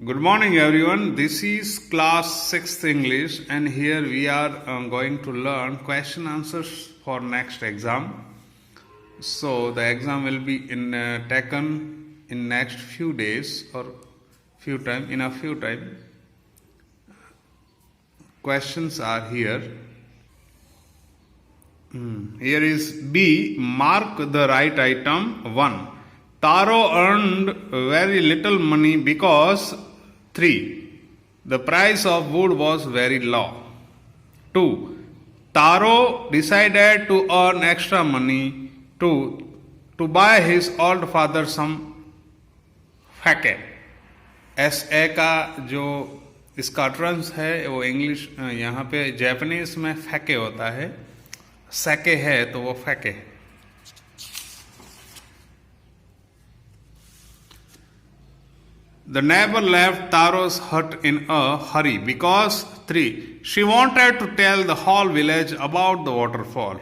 Good morning, everyone. This is class 6th English, and here we are going to learn question answers for next exam. So the exam will be taken in next few days or few time. In a few time, questions are here. Here is B. Mark the right item. 1. Taro earned very little money because 3. The price of wood was very low. 2. Taro decided to earn extra money to buy his old father some फैके. SA का जो इसका trans है वो English यहाँ पे Japanese में फैके होता है. सैके है तो वो फैके. The neighbor left Taro's hut in a hurry because 3. She wanted to tell the whole village about the waterfall.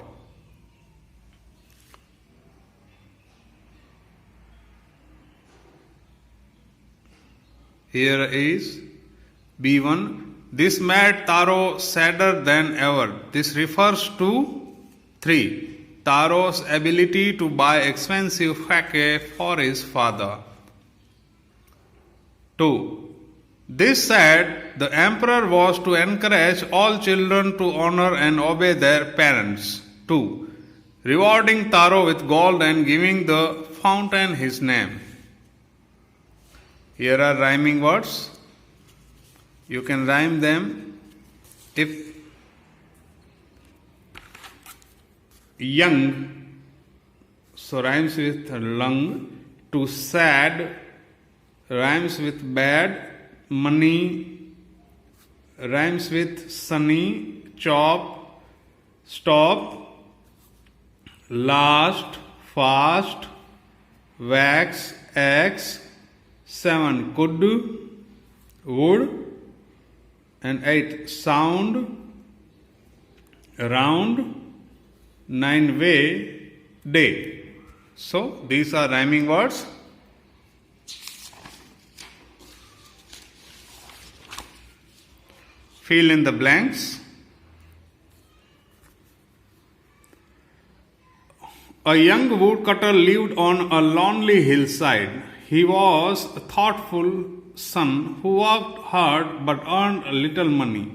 Here is B1. This made Taro sadder than ever. This refers to 3. Taro's ability to buy expensive fake for his father. 2. This said the emperor was to encourage all children to honor and obey their parents. 2. Rewarding Taro with gold and giving the fountain his name. Here are rhyming words. You can rhyme them. If young, so rhymes with lung. To sad, rhymes with bad. Money rhymes with sunny. Chop, stop. Last, fast. Wax, X. 7. Could, would. And 8. Sound, round. 9. Way, day. So these are rhyming words. Fill in the blanks. A young woodcutter lived on a lonely hillside. He was a thoughtful son who worked hard but earned a little money.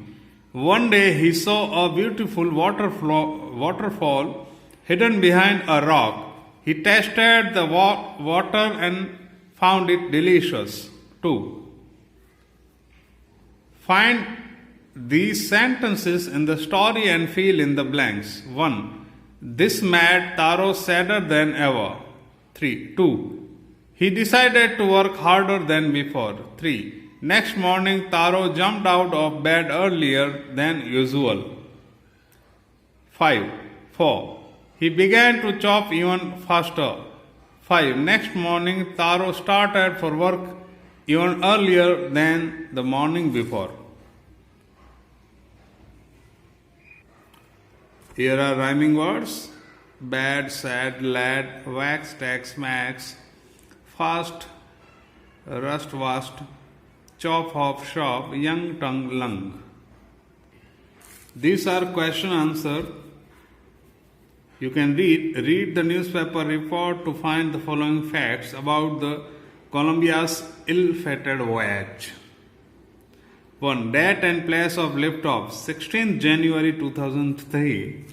One day he saw a beautiful waterfall hidden behind a rock. He tasted the water and found it delicious. 2. Find these sentences in the story and fill in the blanks. 1. This made Taro sadder than ever. 3. 2. He decided to work harder than before. 3. Next morning, Taro jumped out of bed earlier than usual. 5. 4. He began to chop even faster. 5. Next morning, Taro started for work even earlier than the morning before. Here are rhyming words. Bad, sad, lad, wax, tax, max. Fast, rust, vast. Chop, hop, shop. Young, tongue, lung. These are question answer. You can read the newspaper report to find the following facts about the Columbia's ill-fated voyage. 1. Date and place of liftoff 16th January 2003,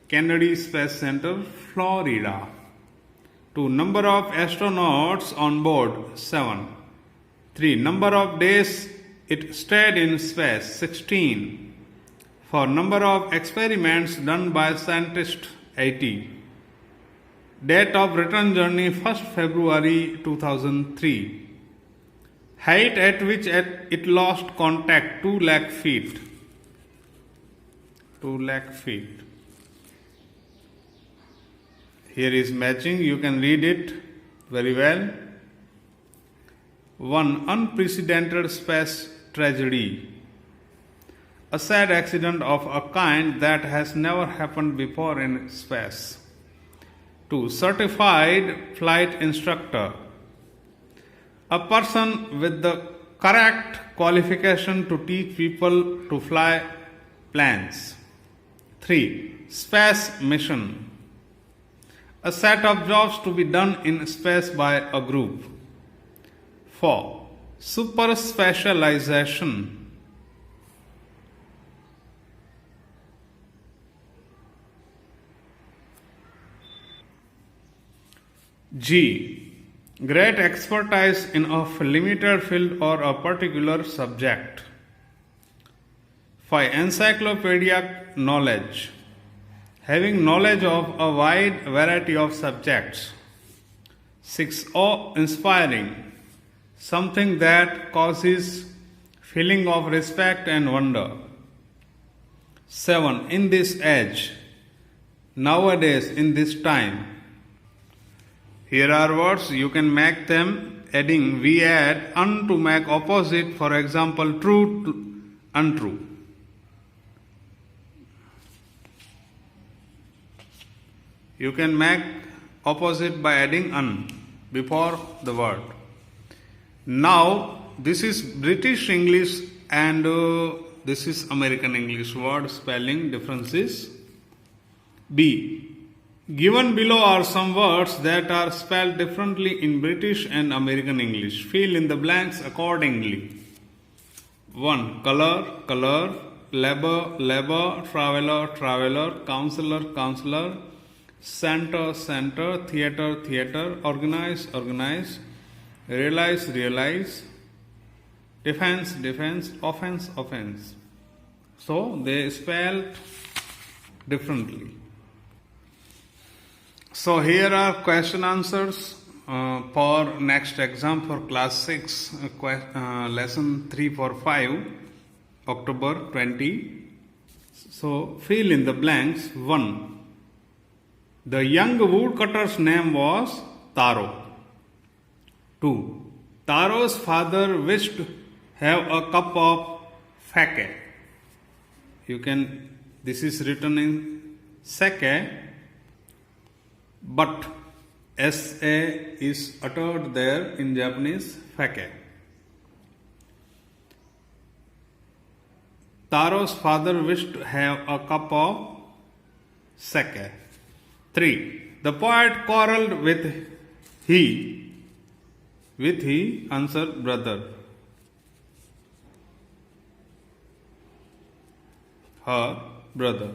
Kennedy Space Center, Florida. 2. Number of astronauts on board 7. 3. Number of days it stayed in space 16. 4. Number of experiments done by scientists 80. Date of return journey 1st February 2003. Height at which it lost contact 2 lakh feet. 2 lakh feet. Here is matching. You can read it very well. 1. Unprecedented space tragedy. A sad accident of a kind that has never happened before in space. 2. Certified flight instructor. A person with the correct qualification to teach people to fly planes. 3. Space mission. A set of jobs to be done in space by a group. 4. Super specialization. G. Great expertise in a limited field or a particular subject. 5. Encyclopedic knowledge. Having knowledge of a wide variety of subjects. 6. Awe-inspiring. Something that causes feeling of respect and wonder. 7. In this age. Nowadays, in this time. Here are words, you can make them adding we add un to make opposite, for example, true to untrue. You can make opposite by adding un before the word. Now, this is British English and this is American English. Word spelling differences. B. Given below are some words that are spelled differently in British and American English. Fill in the blanks accordingly. 1. Color, color, labor, labor, traveler, traveler, counselor, counselor, center, center, theater, theater, organize, organize, realize, realize, defense, defense, offense, offense. So they spelled differently. So here are question answers for next exam for class 6, lesson 345, October 20. So fill in the blanks. 1. The young woodcutter's name was Taro. 2. Taro's father wished to have a cup of sake. This is written in sake, but SA is uttered there in Japanese, sake. Taro's father wished to have a cup of sake. 3. The poet quarreled with he, answered brother. Her brother.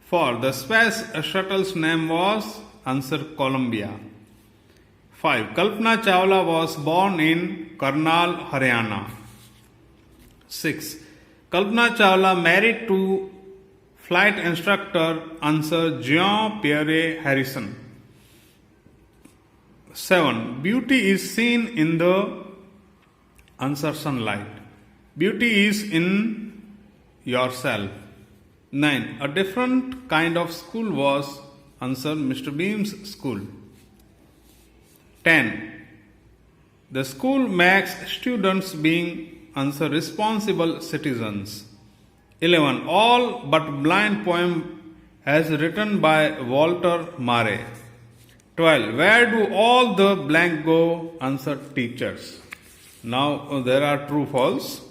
4. The space shuttle's name was, answer Columbia. 5. Kalpana Chawla was born in Karnal, Haryana. 6. Kalpana Chawla married to flight instructor, answer Jean-Pierre Harrison. 7. Beauty is seen in the, answer sunlight. Beauty is in yourself. 9. A different kind of school was, answer Mr. Beam's school. 10. The school makes students being, answer responsible citizens. 11. All But Blind poem as written by Walter Murray. 12. Where do all the blank go, answer teachers. Now there are true false.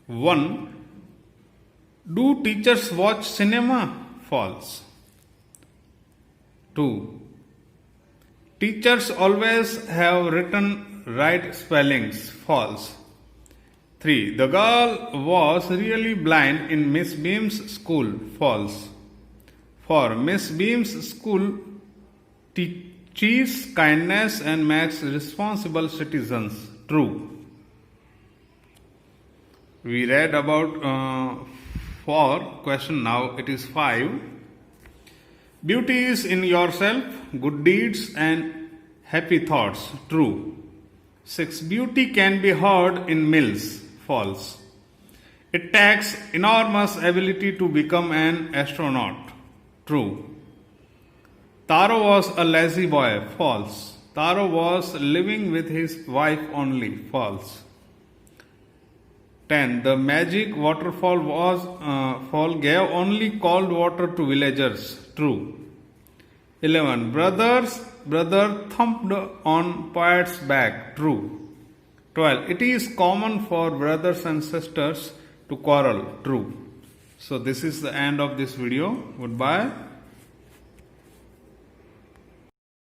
1. Do teachers watch cinema? False. 2. Teachers always have written right spellings. False. 3. The girl was really blind in Miss Beam's school. False. 4. Miss Beam's school teaches kindness and makes responsible citizens. True. We read about 4 question, now it is 5. Beauty is in yourself, good deeds and happy thoughts. True. 6. Beauty can be heard in mills. False. It takes enormous ability to become an astronaut. True. Taro was a lazy boy. False. Taro was living with his wife only. False. 10. The magic waterfall fall gave only cold water to villagers. True. 11. Brother thumped on poet's back. True. 12. It is common for brothers and sisters to quarrel. True. So this is the end of this video. Goodbye.